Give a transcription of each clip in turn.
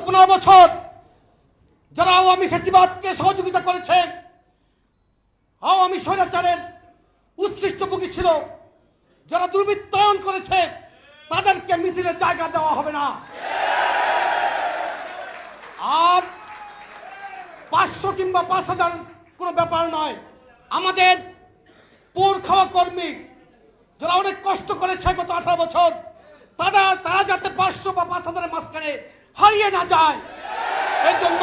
15 বছর যারা আওয়ামী ফ্যাসিবাদকে সহযোগিতা করেছে, আওয়ামী স্বৈরাচারের উচ্ছিষ্টভোগী ছিল, যারা দুর্বৃত্তায়ন করেছে, তাদেরকে মিছিলের জায়গা দেওয়া হবে না। আর 500 কিংবা 5000 কোনো ব্যাপার নয়। আমাদের পোর খাওয়া কর্মী যারা অনেক কষ্ট করেছে গত 18 বছর, তারা যাতে 500 বা 5000-এর মাঝখানে হারিয়ে না যায়, এই জন্য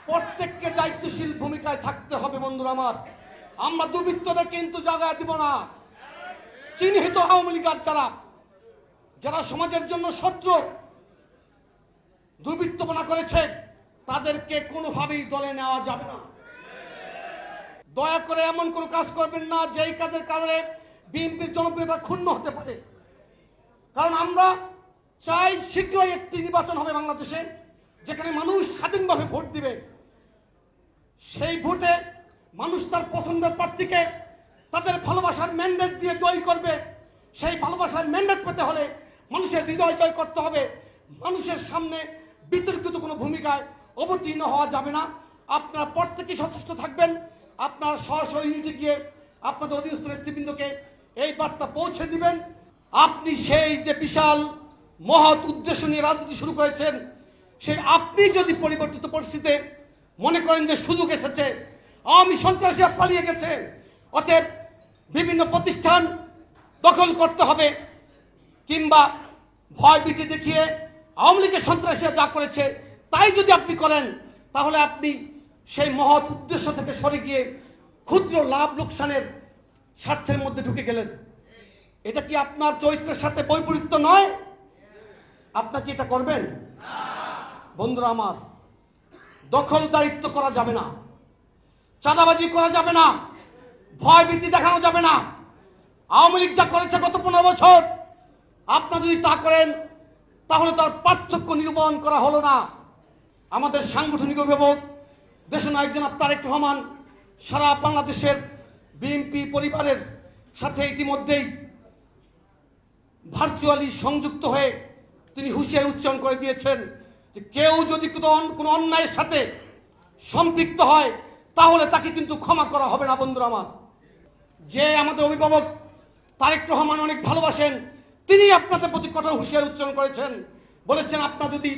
প্রত্যেককে দায়িত্বশীল ভূমিকায় থাকতে হবে। বন্ধুরা আমার, আমরা দুর্বৃত্তদের কিন্তু জায়গা দিব না। চিহ্নিত আওয়ামী লীগের যারা সমাজের জন্য শত্রু, দুর্বৃত্তপনা করেছে, তাদেরকে কোনোভাবেই দলে নেওয়া যাবে না। দয়া করে এমন কোনো কাজ করবেন না যেই কাজের কারণে বিএনপির জনপ্রিয়তা ক্ষুণ্ণ হতে পারে। কারণ আমরা চাই শীঘ্রই একটি নির্বাচন হবে বাংলাদেশে, যেখানে মানুষ স্বাধীনভাবে ভোট দিবে। সেই ভোটে মানুষ তার পছন্দের প্রার্থীকে তাদের ভালোবাসার ম্যান্ডেট দিয়ে জয় করবে। সেই ভালোবাসার ম্যান্ডেট পেতে হলে মানুষের হৃদয় জয় করতে হবে। মানুষের সামনে বিতর্কিত কোনো ভূমিকায় অবতীর্ণ হওয়া যাবে না। আপনারা প্রত্যেকেই সচেষ্ট থাকবেন। আপনার স্ব ইউনিটে গিয়ে আপনাদের অধীনস্থ নেতৃবৃন্দকে এই বার্তা পৌঁছে দিবেন। আপনি সেই যে বিশাল মহৎ উদ্দেশ্য নিয়ে রাজনীতি শুরু করেছেন, সেই আপনি যদি পরিবর্তিত পরিস্থিতিতে মনে করেন যে সুযোগ এসেছে, আওয়ামী সন্ত্রাসীরা পালিয়ে গেছে, অতএব বিভিন্ন প্রতিষ্ঠান দখল করতে হবে, কিংবা ভয় ভীতি দেখিয়ে আওয়ামী লীগের সন্ত্রাসীরা যা করেছে তাই যদি আপনি করেন, তাহলে আপনি সেই মহৎ উদ্দেশ্য থেকে সরে গিয়ে ক্ষুদ্র লাভ লোকসানের স্বার্থের মধ্যে ঢুকে গেলেন। এটা কি আপনার চরিত্রের সাথে বৈপরীত্য নয়? আপনার কি এটা করবেন? বন্ধুরা আমার, দখলদারিত্ব করা যাবে না, চাঁদাবাজি করা যাবে না, ভয় ভীতি দেখানো যাবে না। আওয়ামী লীগ যা করেছে গত 15 বছর, আপনারা যদি তা করেন তাহলে তার পার্থক্য নিরূপণ করা হলো না। আমাদের সাংগঠনিক অভিভাবক দেশনায়ক জনাব তারেক রহমান সারা বাংলাদেশের বিএনপি পরিবারের সাথে ইতিমধ্যেই ভার্চুয়ালি সংযুক্ত হয়ে তিনি হুঁশিয়ারি উচ্চারণ করে দিয়েছেন যে কেউ যদি কোনো অন্যায়ের সাথে সম্পৃক্ত হয় তাহলে তাকে কিন্তু ক্ষমা করা হবে না। বন্ধুরা আমার, যে আমাদের অভিভাবক তারেক রহমান অনেক ভালোবাসেন, তিনি আপনাদের প্রতি কঠোর হুঁশিয়ারি উচ্চারণ করেছেন, বলেছেন আপনারা যদি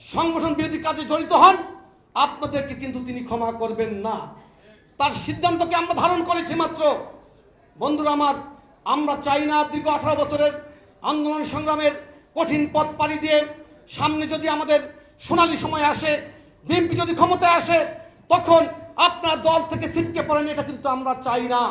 সংগঠন বিরোধী কাজে জড়িত হন আপনাদেরকে কিন্তু তিনি ক্ষমা করবেন না। তার সিদ্ধান্তকে আমরা ধারণ করেছি মাত্র। বন্ধুরা আমার, আমরা চাই না দীর্ঘ 18 বছরের আন্দোলন সংগ্রামের কঠিন পথ পাড়ি দিয়ে সামনে যদি আমাদের সোনালী সময় আসে, বিএনপি যদি ক্ষমতায় আসে, তখন আপনার দল থেকে ছিটকে পড়েন, এটা কিন্তু আমরা চাই না।